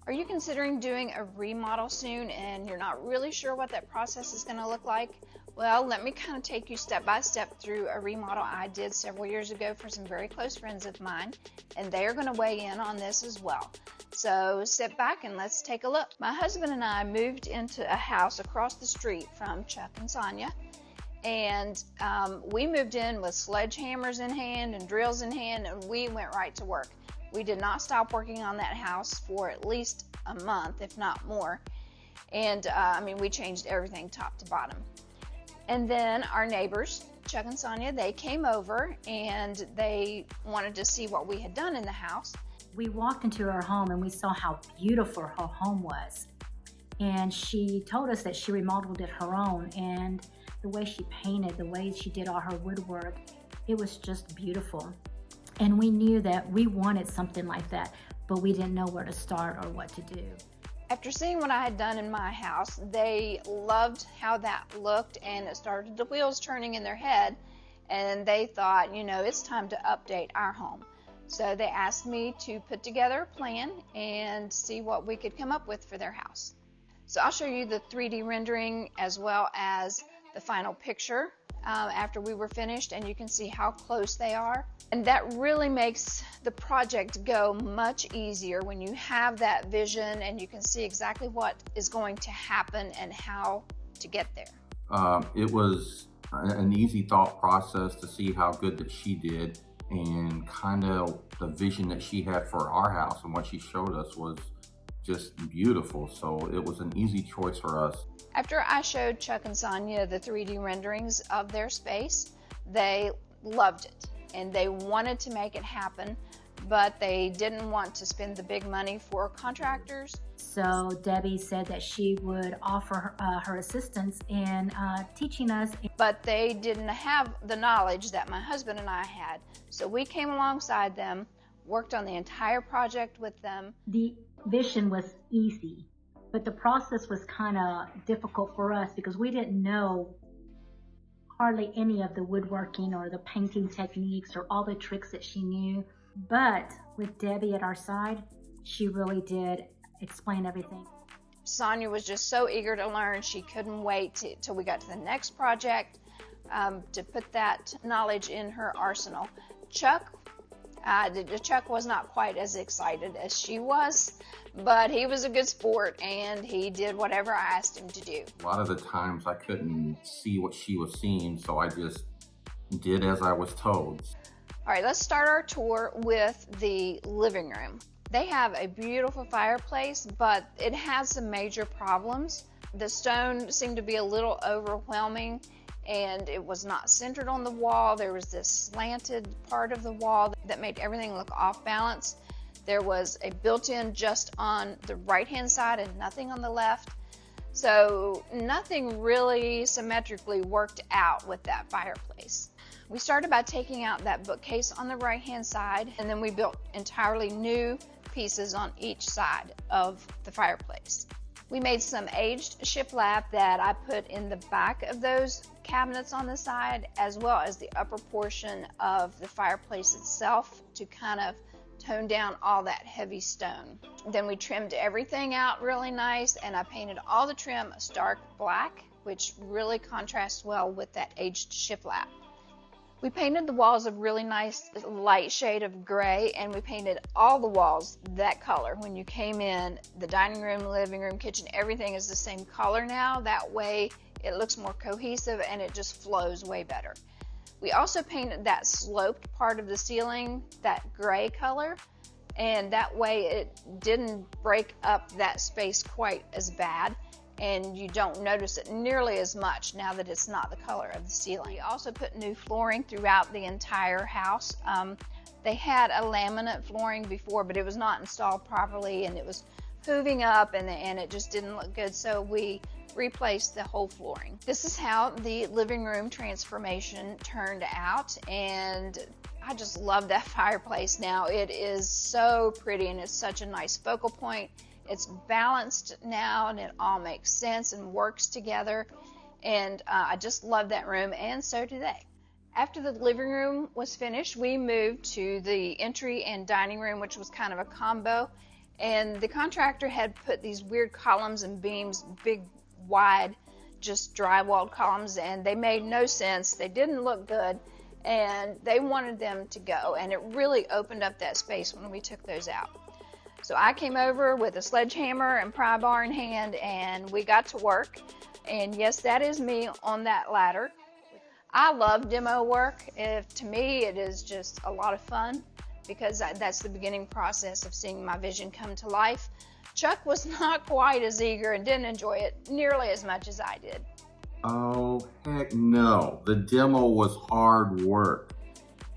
Are you considering doing a remodel soon and you're not really sure what that process is going to look like? Well, let me kind of take you step by step through a remodel I did several years ago for some very close friends of mine, and they are going to weigh in on this as well. So sit back and let's take a look. My husband and I moved into a house across the street from Chuck and Sonia, and we moved in with sledgehammers in hand and drills in hand, and we went right to work. We did not stop working on that house for at least a month, if not more. And we changed everything top to bottom. And then our neighbors, Chuck and Sonia, they came over and they wanted to see what we had done in the house. We walked into her home and we saw how beautiful her home was. And she told us that she remodeled it her own, and the way she painted, the way she did all her woodwork, it was just beautiful. And we knew that we wanted something like that, but we didn't know where to start or what to do. After seeing what I had done in my house, they loved how that looked, and it started the wheels turning in their head, and they thought, it's time to update our home. So they asked me to put together a plan and see what we could come up with for their house. So I'll show you the 3D rendering as well as the final picture after we were finished, and you can see how close they are. And that really makes the project go much easier when you have that vision and you can see exactly what is going to happen and how to get there. It was an easy thought process to see how good that she did, and kind of the vision that she had for our house and what she showed us was just beautiful. So it was an easy choice for us. After I showed Chuck and Sonia the 3D renderings of their space, they loved it and they wanted to make it happen, but they didn't want to spend the big money for contractors. So Debbie said that she would offer her assistance in teaching us. But they didn't have the knowledge that my husband and I had. So we came alongside them, worked on the entire project with them. The vision was easy, but the process was kind of difficult for us because we didn't know hardly any of the woodworking or the painting techniques or all the tricks that she knew. But with Debbie at our side, she really did explain everything. Sonia was just so eager to learn. She couldn't wait till we got to the next project to put that knowledge in her arsenal. Chuck was not quite as excited as she was, but he was a good sport and he did whatever I asked him to do. A lot of the times I couldn't see what she was seeing, so I just did as I was told. All right, let's start our tour with the living room. They have a beautiful fireplace, but it has some major problems. The stone seemed to be a little overwhelming, and it was not centered on the wall. There was this slanted part of the wall that made everything look off balance. There was a built-in just on the right-hand side and nothing on the left. So nothing really symmetrically worked out with that fireplace. We started by taking out that bookcase on the right-hand side, and then we built entirely new pieces on each side of the fireplace. We made some aged shiplap that I put in the back of those cabinets on the side, as well as the upper portion of the fireplace itself, to kind of tone down all that heavy stone. Then we trimmed everything out really nice, and I painted all the trim a stark black, which really contrasts well with that aged shiplap. We painted the walls a really nice light shade of gray, and we painted all the walls that color. When you came in, the dining room, living room, kitchen, everything is the same color now. That way it looks more cohesive and it just flows way better. We also painted that sloped part of the ceiling that gray color, and that way it didn't break up that space quite as bad, and you don't notice it nearly as much now that it's not the color of the ceiling. We also put new flooring throughout the entire house. They had a laminate flooring before, but it was not installed properly, and it was hooving up, and it just didn't look good, so we replaced the whole flooring. This is how the living room transformation turned out, and I just love that fireplace now. It is so pretty, and it's such a nice focal point. It's balanced now, and it all makes sense and works together, and I just love that room, and so do they. After the living room was finished, we moved to the entry and dining room, which was kind of a combo, And the contractor had put these weird columns and beams, big, wide, just drywalled columns, and they made no sense. They didn't look good, and they wanted them to go. And it really opened up that space when we took those out. So I came over with a sledgehammer and pry bar in hand, and we got to work. And yes, that is me on that ladder. I love demo work. To me, it is just a lot of fun because that's the beginning process of seeing my vision come to life. Chuck was not quite as eager and didn't enjoy it nearly as much as I did. Oh, heck no. The demo was hard work.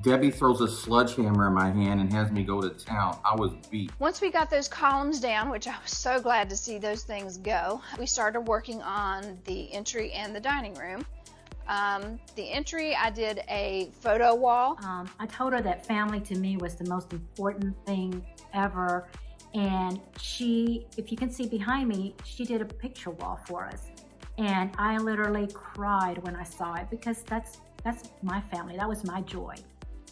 Debbie throws a sledgehammer in my hand and has me go to town. I was beat. Once we got those columns down, which I was so glad to see those things go, we started working on the entry and the dining room. The entry, I did a photo wall. I told her that family to me was the most important thing ever. And she, if you can see behind me, she did a picture wall for us. And I literally cried when I saw it because that's my family. That was my joy.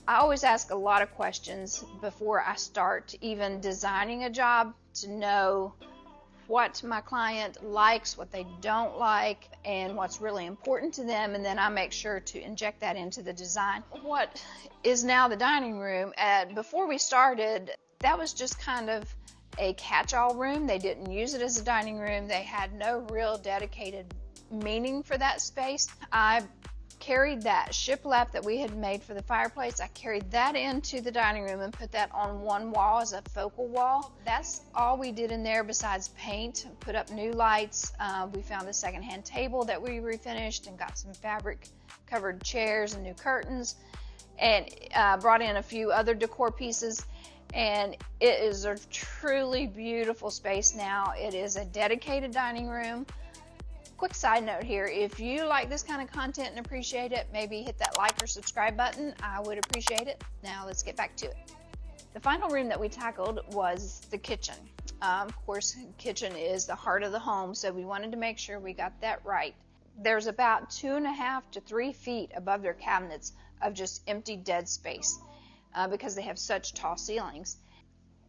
I always ask a lot of questions before I start even designing a job to know what my client likes, what they don't like, and what's really important to them, and then I make sure to inject that into the design. What is now the dining room, before we started, that was just kind of a catch-all room. They didn't use it as a dining room. They had no real dedicated meaning for that space. I carried that shiplap that we had made for the fireplace. I carried that into the dining room and put that on one wall as a focal wall. That's all we did in there besides paint, put up new lights. We found the secondhand table that we refinished and got some fabric covered chairs and new curtains, and brought in a few other decor pieces. And it is a truly beautiful space now. It is a dedicated dining room. Quick side note here, if you like this kind of content and appreciate it, maybe hit that like or subscribe button. I would appreciate it. Now let's get back to it. The final room that we tackled was the kitchen. Of course, kitchen is the heart of the home, so we wanted to make sure we got that right. There's about 2.5 to 3 feet above their cabinets of just empty dead space because they have such tall ceilings.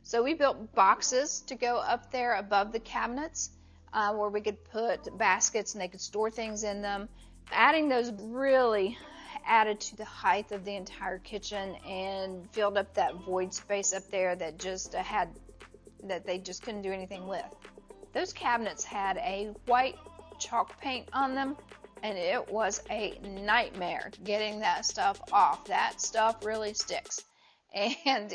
So we built boxes to go up there above the cabinets, where we could put baskets and they could store things in them. Adding those really added to the height of the entire kitchen and filled up that void space up there that they just couldn't do anything with. Those cabinets had a white chalk paint on them, and it was a nightmare getting that stuff off. That stuff really sticks. And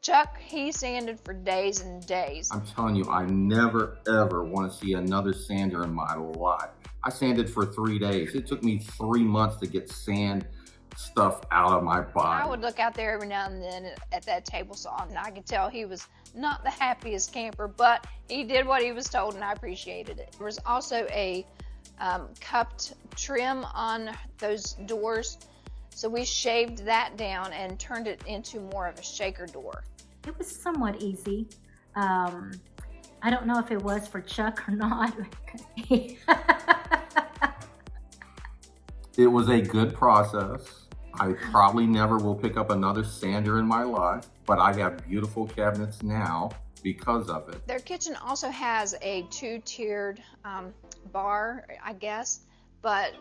Chuck, he sanded for days and days. I'm telling you, I never ever want to see another sander in my life. I sanded for 3 days. It took me 3 months to get sand stuff out of my body. I would look out there every now and then at that table saw, and I could tell he was not the happiest camper, but he did what he was told, and I appreciated it. There was also a cupped trim on those doors, so we shaved that down and turned it into more of a shaker door. It was somewhat easy. I don't know if it was for Chuck or not. It was a good process. I probably never will pick up another sander in my life, but I have beautiful cabinets now because of it. Their kitchen also has a 2-tiered bar, I guess, but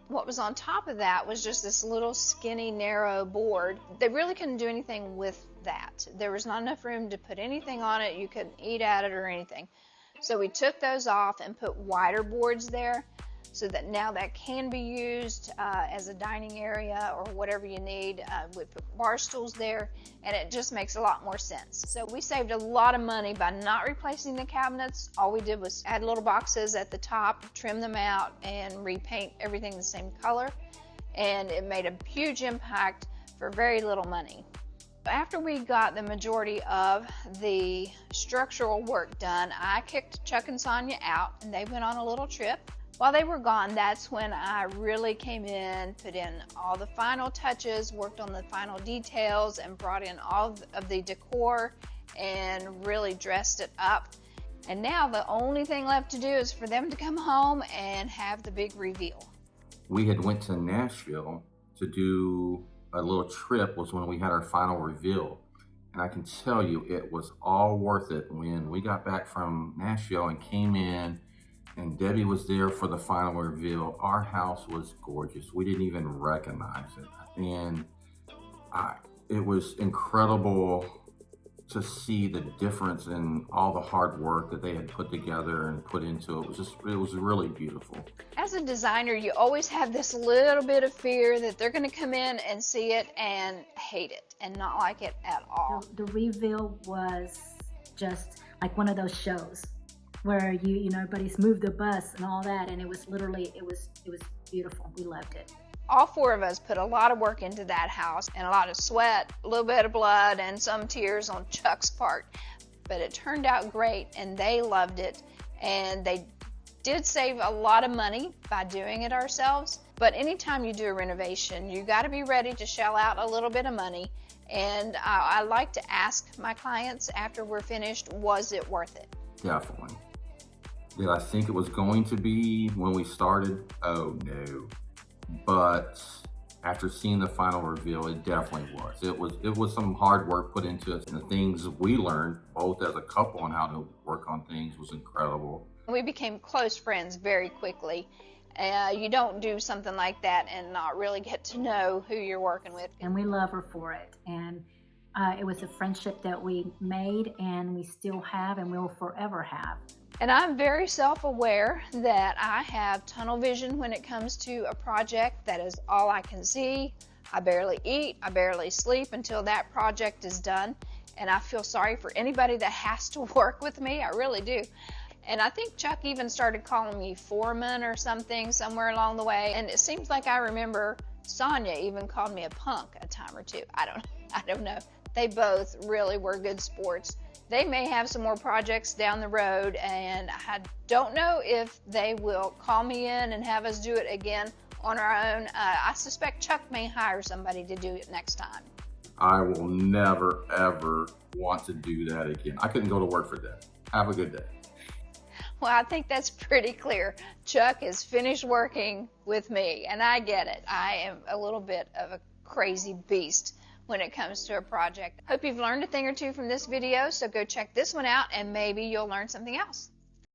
what was on top of that was just this little skinny, narrow board. They really couldn't do anything with that. There was not enough room to put anything on it. You couldn't eat at it or anything. So we took those off and put wider boards there so that now that can be used as a dining area or whatever you need. We put bar stools there, and it just makes a lot more sense. So we saved a lot of money by not replacing the cabinets. All we did was add little boxes at the top, trim them out, and repaint everything the same color. And it made a huge impact for very little money. After we got the majority of the structural work done, I kicked Chuck and Sonia out, and they went on a little trip. While they were gone, that's when I really came in, put in all the final touches, worked on the final details, and brought in all of the decor and really dressed it up. And now the only thing left to do is for them to come home and have the big reveal. We had went to Nashville to do a little trip, was when we had our final reveal. And I can tell you it was all worth it when we got back from Nashville and came in and Debbie was there for the final reveal. Our house was gorgeous. We didn't even recognize it. And I, it was incredible to see the difference in all the hard work that they had put together and put into it. It was really beautiful. As a designer, you always have this little bit of fear that they're going to come in and see it and hate it and not like it at all. The reveal was just like one of those shows where you know, everybody's moved the bus and all that, and it was literally, it was beautiful. We loved it. All four of us put a lot of work into that house and a lot of sweat, a little bit of blood, and some tears on Chuck's part. But it turned out great, and they loved it. And they did save a lot of money by doing it ourselves. But anytime you do a renovation, you got to be ready to shell out a little bit of money. And I like to ask my clients after we're finished, was it worth it? Definitely. Did I think it was going to be when we started? Oh, no. But after seeing the final reveal, it definitely was. It was some hard work put into it, and the things we learned both as a couple on how to work on things was incredible. We became close friends very quickly. You don't do something like that and not really get to know who you're working with. And we love her for it. And it was a friendship that we made, and we still have, and will forever have. And I'm very self-aware that I have tunnel vision when it comes to a project. That is all I can see. I barely eat, I barely sleep until that project is done. And I feel sorry for anybody that has to work with me, I really do. And I think Chuck even started calling me foreman or something somewhere along the way. And it seems like I remember Sonia even called me a punk a time or two. I don't know. They both really were good sports. They may have some more projects down the road, and I don't know if they will call me in and have us do it again on our own. I suspect Chuck may hire somebody to do it next time. I will never, ever want to do that again. I couldn't go to work for that. Have a good day. Well, I think that's pretty clear. Chuck is finished working with me, and I get it. I am a little bit of a crazy beast when it comes to a project. Hope you've learned a thing or two from this video, so go check this one out and maybe you'll learn something else.